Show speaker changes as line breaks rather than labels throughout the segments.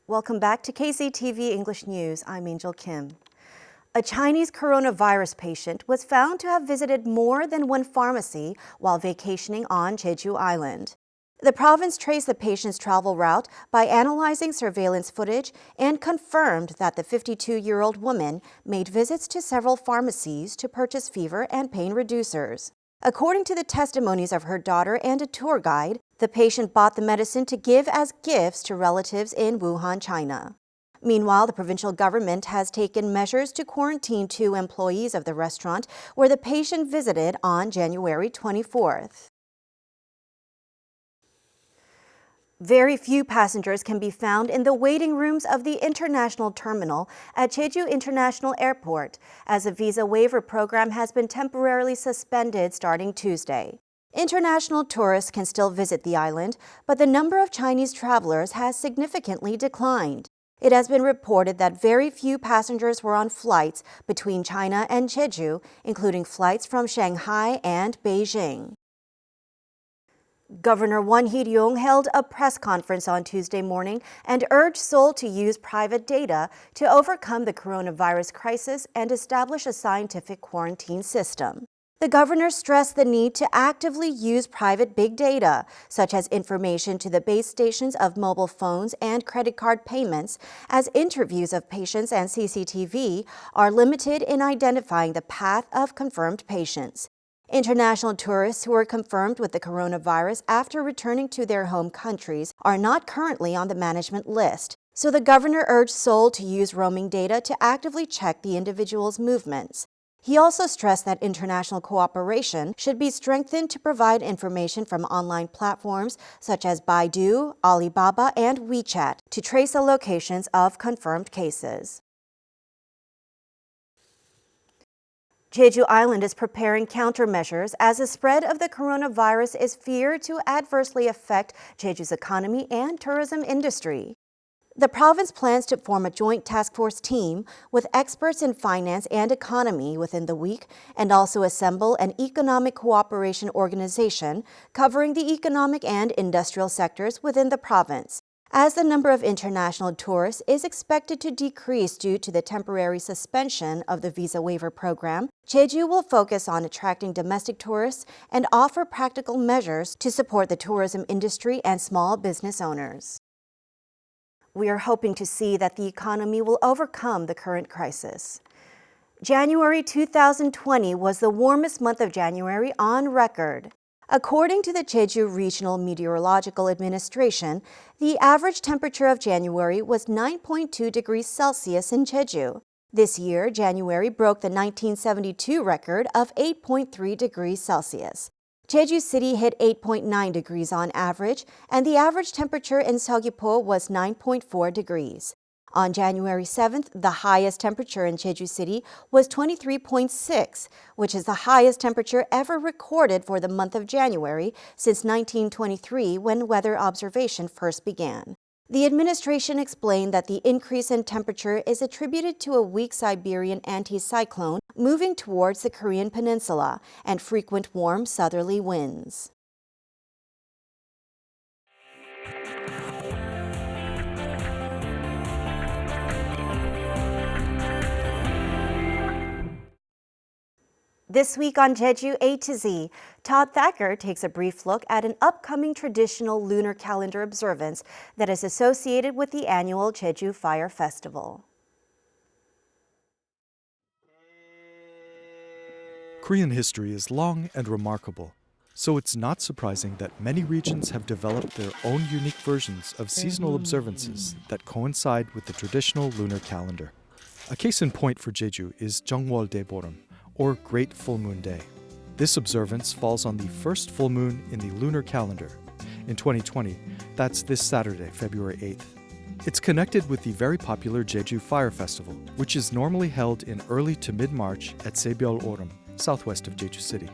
Welcome back to KCTV English News. I'm Angel Kim. A Chinese coronavirus patient was found to have visited more than one pharmacy while vacationing on Jeju Island. The province traced the patient's travel route by analyzing surveillance footage and confirmed that the 52-year-old woman made visits to several pharmacies to purchase fever and pain reducers. According to the testimonies of her daughter and a tour guide, the patient bought the medicine to give as gifts to relatives in Wuhan, China. Meanwhile, the provincial government has taken measures to quarantine 2 employees of the restaurant where the patient visited on January 24th. Very few passengers can be found in the waiting rooms of the international terminal at Jeju International Airport, as a visa waiver program has been temporarily suspended starting Tuesday. International tourists can still visit the island, but the number of Chinese travelers has significantly declined. It has been reported that very few passengers were on flights between China and Jeju, including flights from Shanghai and Beijing. Governor Won Hee-ryong held a press conference on Tuesday morning and urged Seoul to use private data to overcome the coronavirus crisis and establish a scientific quarantine system. The governor stressed the need to actively use private big data, such as information to the base stations of mobile phones and credit card payments, as interviews of patients and CCTV are limited in identifying the path of confirmed patients. International tourists who are confirmed with the coronavirus after returning to their home countries are not currently on the management list, so the governor urged Seoul to use roaming data to actively check the individual's movements. He also stressed that international cooperation should be strengthened to provide information from online platforms such as Baidu, Alibaba, and WeChat to trace the locations of confirmed cases. Jeju Island is preparing countermeasures as the spread of the coronavirus is feared to adversely affect Jeju's economy and tourism industry. The province plans to form a joint task force team with experts in finance and economy within the week and also assemble an economic cooperation organization covering the economic and industrial sectors within the province. As the number of international tourists is expected to decrease due to the temporary suspension of the visa waiver program, Jeju will focus on attracting domestic tourists and offer practical measures to support the tourism industry and small business owners. We are hoping to see that the economy will overcome the current crisis. January 2020 was the warmest month of January on record. According to the Jeju Regional Meteorological Administration, the average temperature of January was 9.2 degrees Celsius in Jeju. This year, January broke the 1972 record of 8.3 degrees Celsius. Jeju City hit 8.9 degrees on average, and the average temperature in Seogwipo was 9.4 degrees. On January 7th, the highest temperature in Jeju City was 23.6, which is the highest temperature ever recorded for the month of January since 1923, when weather observation first began. The administration explained that the increase in temperature is attributed to a weak Siberian anticyclone moving towards the Korean peninsula and frequent warm southerly winds. This week on Jeju A to Z, Todd Thacker takes a brief look at an upcoming traditional lunar calendar observance that is associated with the annual Jeju Fire Festival.
Korean history is long and remarkable, so it's not surprising that many regions have developed their own unique versions of seasonal observances that coincide with the traditional lunar calendar. A case in point for Jeju is Jeongwol Daeboram, or Great Full Moon Day. This observance falls on the first full moon in the lunar calendar. In 2020, that's this Saturday, February 8th. It's connected with the very popular Jeju Fire Festival, which is normally held in early to mid-March at Sebeol-oram, southwest of Jeju City.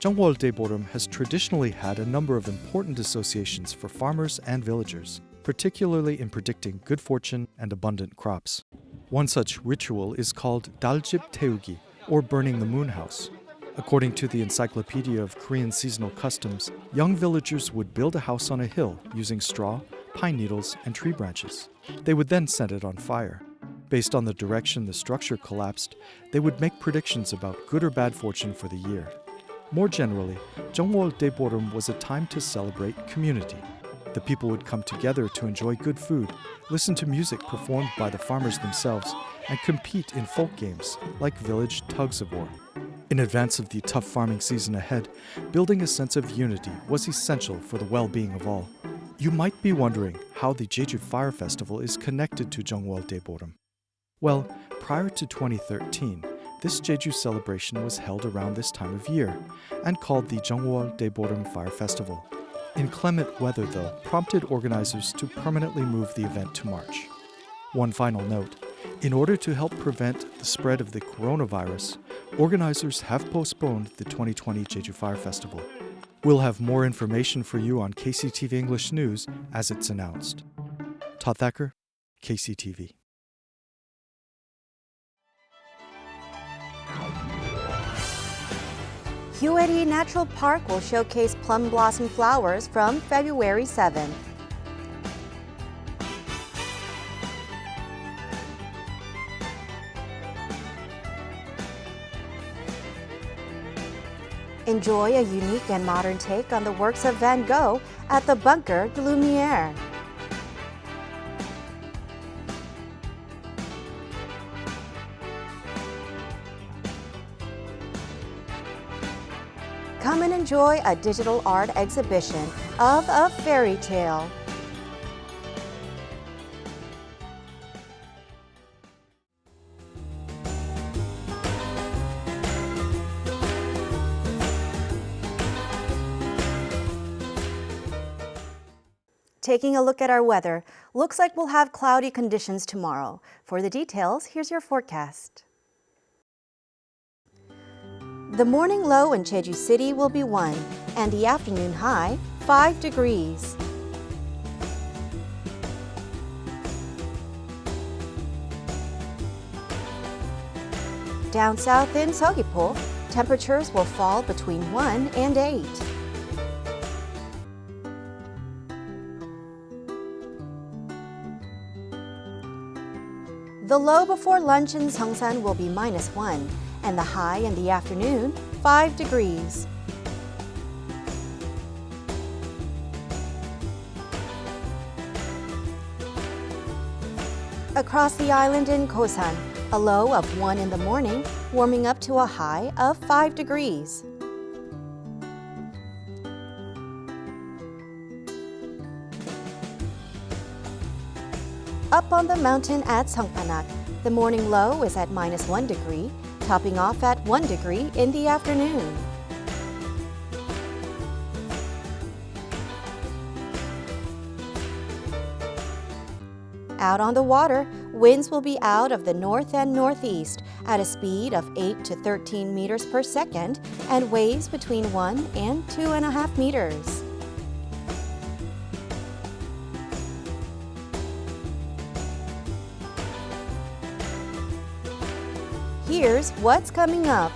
Jeongwol Daeboram has traditionally had a number of important associations for farmers and villagers, particularly in predicting good fortune and abundant crops. One such ritual is called Daljib Teugi, or burning the moon house. According to the Encyclopedia of Korean Seasonal Customs, young villagers would build a house on a hill using straw, pine needles, and tree branches. They would then set it on fire. Based on the direction the structure collapsed, they would make predictions about good or bad fortune for the year. More generally, Jeongwol Daeborum was a time to celebrate community. The people would come together to enjoy good food, listen to music performed by the farmers themselves, and compete in folk games like village tugs of war. In advance of the tough farming season ahead, building a sense of unity was essential for the well-being of all. You might be wondering how the Jeju Fire Festival is connected to Jeongwol Daeborum. Well, prior to 2013, this Jeju celebration was held around this time of year and called the Jeongwol Daeborum Fire Festival. Inclement weather, though, prompted organizers to permanently move the event to March. One final note. In order to help prevent the spread of the coronavirus, organizers have postponed the 2020 Jeju Fire Festival. We'll have more information for you on KCTV English News as it's announced. Todd Thacker, KCTV.
Hyoeri Natural Park will showcase plum blossom flowers from February 7th. Enjoy a unique and modern take on the works of Van Gogh at the Bunker de Lumière. Come and enjoy a digital art exhibition of a fairy tale. Taking a look at our weather, looks like we'll have cloudy conditions tomorrow. For the details, here's your forecast. The morning low in Jeju City will be 1, and the afternoon high, 5 degrees. Down south in Seogwipo, temperatures will fall between 1 and 8. The low before lunch in Seongsan will be -1, and the high in the afternoon, 5 degrees. Across the island in Kosan, a low of 1 in the morning, warming up to a high of 5 degrees. Up on the mountain at Songpanak, the morning low is at -1 degree, topping off at 1 degree in the afternoon. Out on the water, winds will be out of the north and northeast at a speed of 8 to 13 meters per second and waves between 1 and 2.5 meters. Here's what's coming up.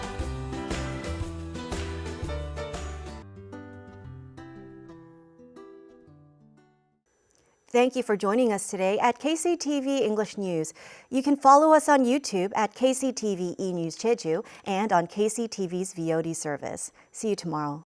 Thank you for joining us today at KCTV English News. You can follow us on YouTube at KCTV eNews Jeju and on KCTV's VOD service. See you tomorrow.